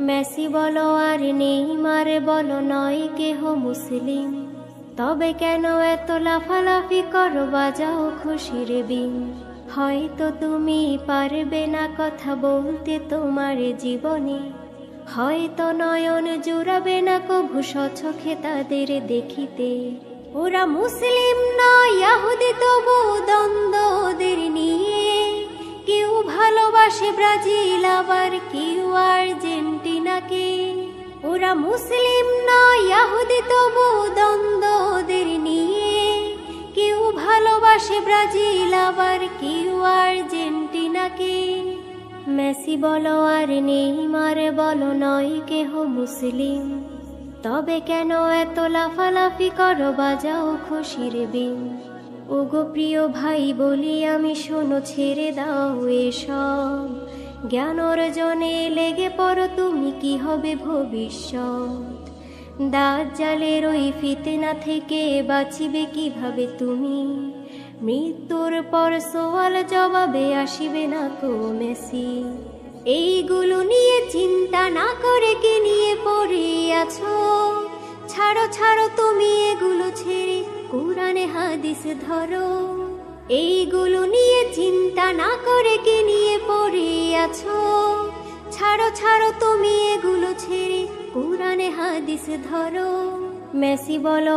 Messi বলো আর Neymar বলো নয় কেহ মুসলিম, তবে কেন এত লাফালাফি করো, বাজাও খুশির বিন। হয়তো তুমি পারবে না কথা বলতে তোমার জীবনে, হয়তো নয়ন জুড়াবে না কভু স্বচক্ষে তাদের দেখিতে। ওরা মুসলিম নয় ইহুদি, তবু দ্বন্দ্ব ওদের নিয়ে। কেউ ভালোবাসে ব্রাজিল আবার কেউ আর্জেন্টিনাকে। ওরা মুসলিম নয় ইহুদি, তবু দ্বন্দ্ব ওদের নিয়ে। কেউ ভালোবাসে ব্রাজিল আবার কেউ আর্জেন্টিনাকে। মেসি বলো আর নেইমার বলো নয় কেহ মুসলিম, তবে কেন এত লাফালাফি করো, বাজাও খুশির বিন। ওগো প্রিয় ভাই বলি আমি, শোনো ছেড়ে দাও এসব, জ্ঞান অর্জনে লেগে পড়ো তুমি, কি হবে ভবিষ্যৎ। দাজ্জালের ওই ফিতনা থেকে বাঁচিবে কিভাবে তুমি, মৃত্যুর পর সওয়াল জবাবে আসিবে না কো মেসি। এইগুলো নিয়ে চিন্তা না করে কি নিয়ে পড়ে আছো, ছাড়ো ছাড়ো তুমি এগুলো ছেড়ে কোরআনে হাদিস ধরো। এইগুলো নিয়ে চিন্তা না করে কি নিয়ে পড়ে আছো, ছাড়ো ছাড়ো তুমি এগুলো ছেড়ে কোরআনে হাদিস ধরো। মেসি বলো